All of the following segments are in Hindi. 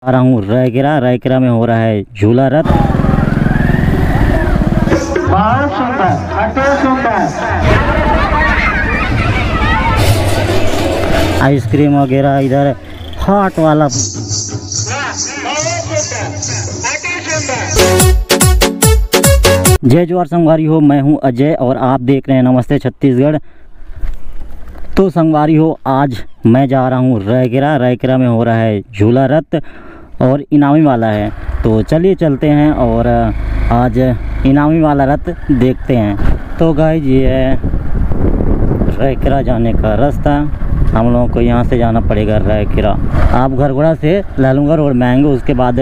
आ रहा हूँ रायकेरा में हो रहा है झूला रथ। बहुत सुंदर, अति सुंदर। आइसक्रीम वगैरह इधर हॉट वाला। जय जोहार संगवारी हो, मैं हूं अजय और आप देख रहे हैं नमस्ते छत्तीसगढ़। तो संगवारी हो, आज मैं जा रहा हूं रायकेरा में हो रहा है झूला रथ और इनामी वाला है। तो चलिए चलते हैं और आज इनामी वाला रथ देखते हैं। तो गाइस ये है रायकेरा जाने का रास्ता। हम लोगों को यहाँ से जाना पड़ेगा रायकेरा। आप घरघोड़ा से लालूंगा रोड में आएंगे, उसके बाद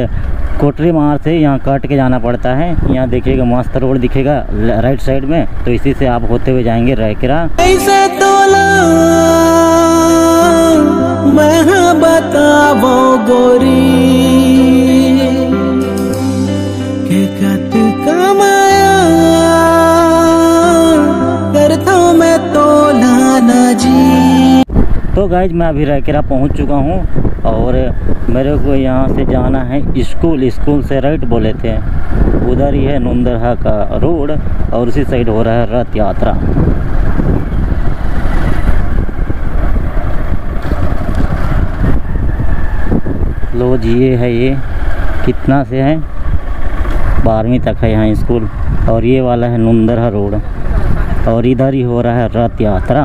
कोटरी मार से यहाँ कट के जाना पड़ता है। यहाँ देखिएगा मस्त रोड दिखेगा राइट साइड में, तो इसी से आप होते हुए जाएंगे रायकेरा। मैं बतावो गोरी के कत कमाया करता मैं तो लाना जी। तो गाइज मैं अभी रायकेरा पहुंच चुका हूं और मेरे को यहां से जाना है स्कूल से राइट बोले थे। उधर ही है नुंदरहा का रोड और उसी साइड हो रहा है रथ यात्रा। लो जी ये है, ये कितना से है 12वीं तक है यहाँ स्कूल। और ये वाला है नुंदरहा रोड और इधर ही हो रहा है रथ यात्रा।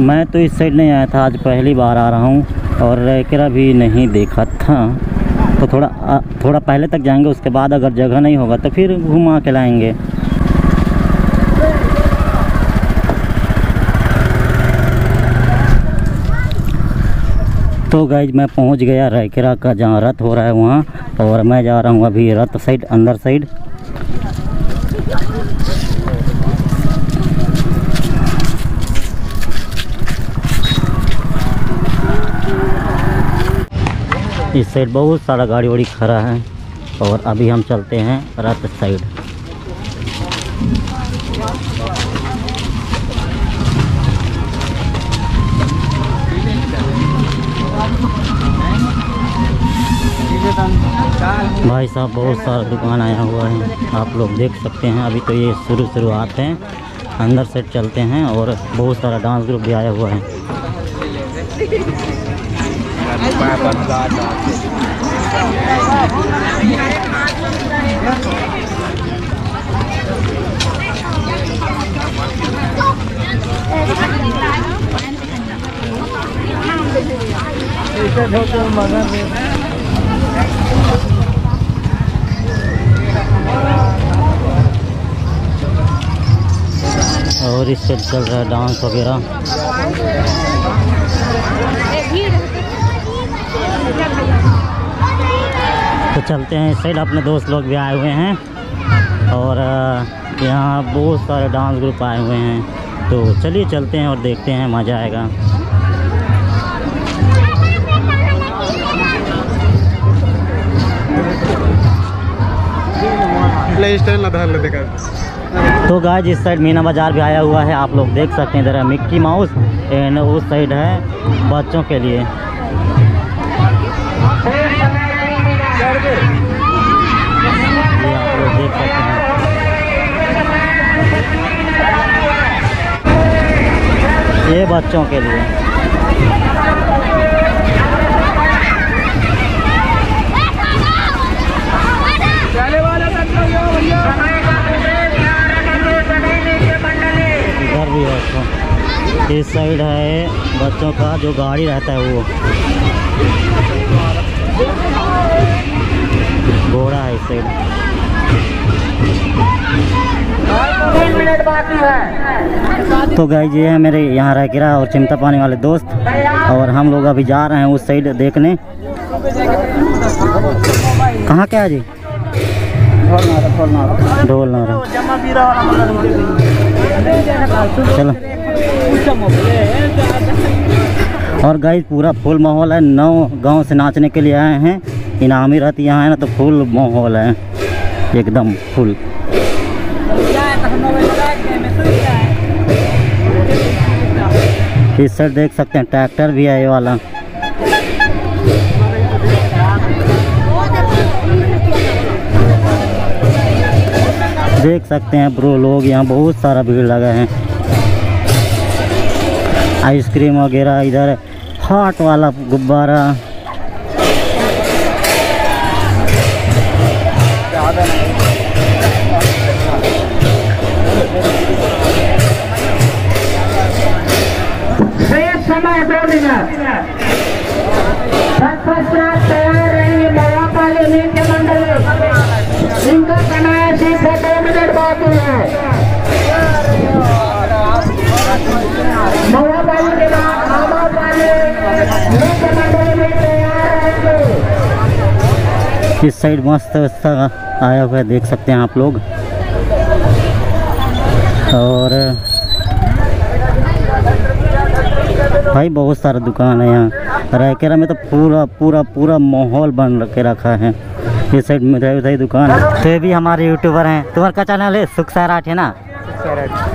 मैं तो इस साइड नहीं आया था, आज पहली बार आ रहा हूँ और रायकेरा भी नहीं देखा था। तो थोड़ा पहले तक जाएंगे, उसके बाद अगर जगह नहीं होगा तो फिर घुमा के लाएंगे। तो गाइज मैं पहुंच गया रायकेरा का जहाँ रथ हो रहा है वहाँ, और मैं जा रहा हूँ अभी रथ साइड, अंदर साइड। इस साइड बहुत सारा गाड़ी वाड़ी खड़ा है और अभी हम चलते हैं रथ साइड। भाई साहब बहुत सारा दुकान आया हुआ है, आप लोग देख सकते हैं। अभी तो ये शुरुआत है, अंदर साइड चलते हैं और बहुत सारा डांस ग्रुप भी आया हुआ है। और इस साइड चल रहा है डांस वगैरह। तो चलते हैं इस साइड, अपने दोस्त लोग भी आए हुए हैं और यहाँ बहुत सारे डांस ग्रुप आए हुए हैं। तो चलिए चलते हैं और देखते हैं, मज़ा आएगा। तो गाइस इस साइड मीना बाज़ार भी आया हुआ है, आप लोग देख सकते हैं। इधर है मिक्की माउस एंड उस साइड है बच्चों के लिए। ये आप लोग देख सकते हैं। ये बच्चों के लिए। इधर भी है, इस साइड है बच्चों का जो गाड़ी रहता है वो घोड़ा है इस साइड। 3 मिनट बाकी है। तो गाइस ये है मेरे यहाँ रायकेरा और चिमटा पानी वाले दोस्त, और हम लोग अभी जा रहे हैं उस साइड देखने। कहाँ क्या है जी? ढोल नारा। चलो। और गाइस पूरा फुल माहौल है, 9 गांव से नाचने के लिए आए हैं इनामी रथ यहाँ है ना, तो फुल माहौल है एकदम फुल। इस साइड देख सकते हैं ट्रैक्टर भी है ये वाला। देख सकते हैं ब्रो लोग, यहाँ बहुत सारा भीड़ लगा है। आइसक्रीम वगैरह, इधर हॉट वाला गुब्बारा। समय 2 मिनट तत्पश्चात तैयार रहेंगे मवापाली नृत्य मंडल। इनका समय सिर्फ 2 मिनट बाकी है। मवापाली के बाद आमापाली नृत्य मंडल भी तैयार रहेंगे। इस साइड मस्त आया हुआ है, देख सकते हैं आप लोग। और भाई बहुत सारा दुकान है यहाँ रायकेला में, तो पूरा पूरा पूरा माहौल बन के रखा है। इस साइड में उधर दुकान है। तो ये भी हमारे यूट्यूबर हैं। तुम्हारा क्या चैनल है? सुख सैराट है ना?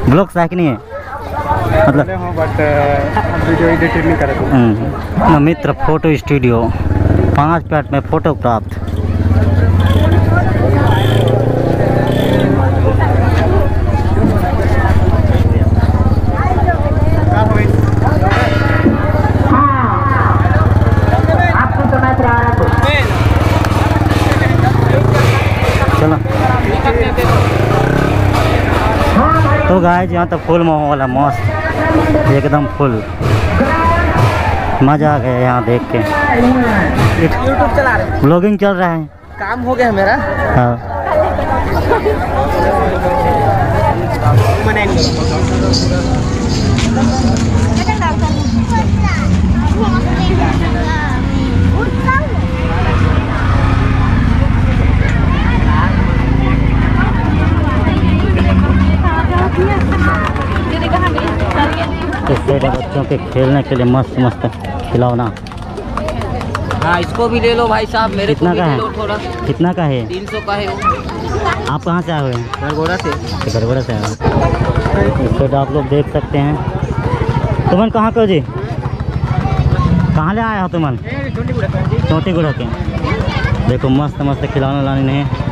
ब्लॉग्स है कि नहीं है? मतलब बट वीडियो एडिटिंग नहीं करते। मित्र फोटो स्टूडियो, 5 मिनट में फोटो प्राप्त। तो गाइस यहाँ तो फुल माहौल है, मस्त एकदम फुल। मज़ा आ गया यहाँ देख के। यूट्यूब चला रहे, ब्लॉगिंग चल रहा है, काम हो गया मेरा। हाँ। इस साइड बच्चों के खेलने के लिए मस्त मस्त खिलौना। हाँ, इसको भी ले लो भाई साहब, मेरे को कितना भी का ले है? लो थोड़ा। कितना का है? 300 का है वो। आप कहाँ से आए हुए हैं? गड़गोड़ा से। गड़गोड़ा से आए हैं। इस साइड आप लोग देख सकते हैं। तुमन कहाँ को जी? कहाँ ले आया हो तुमन? छोटी गुड़ा के। देखो मस्त मस्त खिलौना लाने हैं।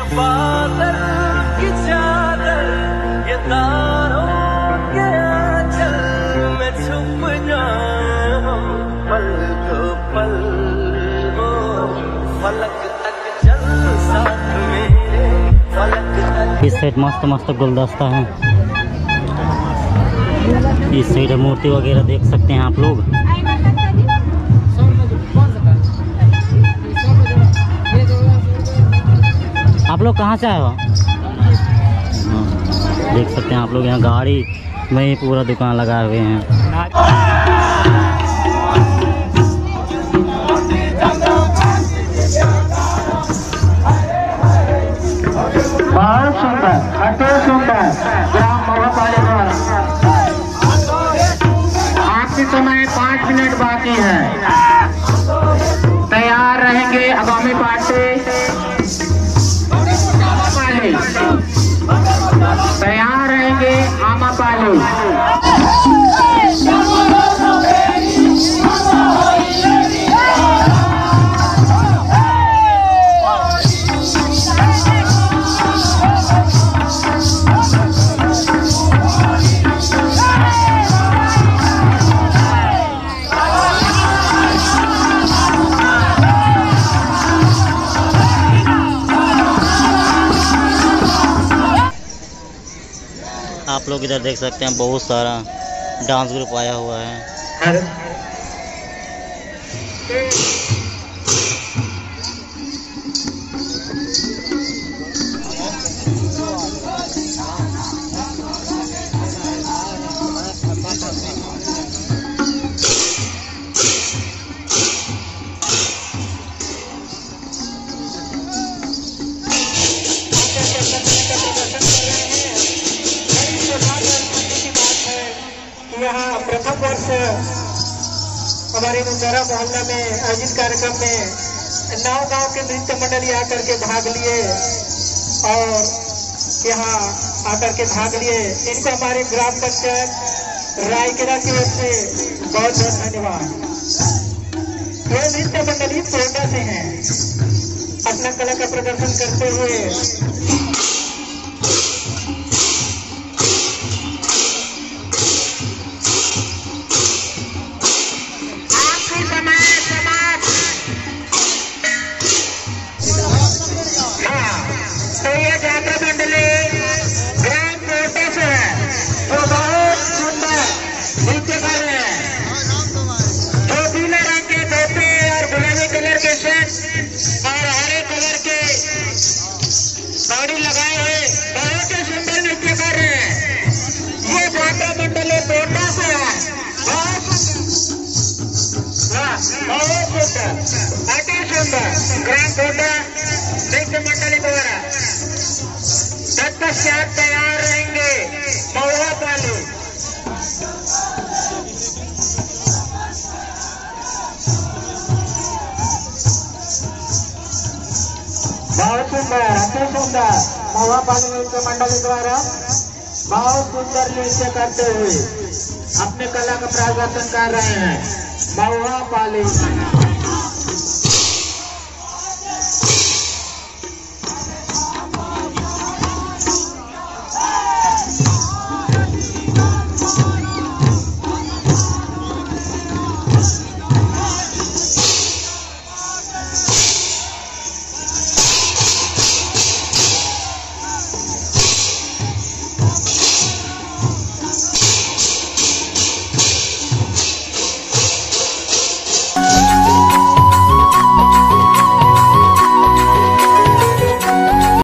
बादल की चादर, ये तारों के आंचल में छुप जाऊं, पल को पल वो फलक तक चल साथ मेरे, फलक तक। इस साइड मस्त मस्त गुलदस्ता है। इस साइड मूर्ति वगैरह देख सकते हैं आप लोग। आप लोग कहाँ से आए हो? देख सकते हैं आप लोग, यहाँ गाड़ी में ही पूरा दुकान लगाए हुए हैं। बहुत सुंदर, अति सुंदर ग्राम मवापाली द्वारा। आपके समय 5 मिनट बाकी है। तैयार रहेंगे आगामी पार्टी। तैयार रहेंगे आमापाली। आप लोग इधर देख सकते हैं बहुत सारा डांस ग्रुप आया हुआ है। यहाँ हमारे मुंदरा मोहल्ला में आयोजित कार्यक्रम में 9 गांव के नृत्य मंडली आकर के भाग लिए और यहाँ आकर के भाग लिए। इनको हमारे ग्राम पंचायत रायकेला की ओर से बहुत बहुत धन्यवाद। ये नृत्य मंडली टोंडा से हैं, अपना कला का प्रदर्शन करते हुए और हरे कलर के साड़ी लगाए हुए बहुत ही सुंदर नृत्य कर रहे हैं। ये जात्रा मंडल टोंडा से है, बहुत सुंदर, अति सुंदर ग्राम टोंडा नृत्य मंडली द्वारा तत्पश्चात तैयार रहेंगे महुआ पालू। बहुत सुंदर, अति सुंदर महुआ पाली नृत्य मंडली द्वारा बहुत सुंदर नृत्य करते हुए अपने कला का प्रदर्शन कर रहे हैं महुआ पाली।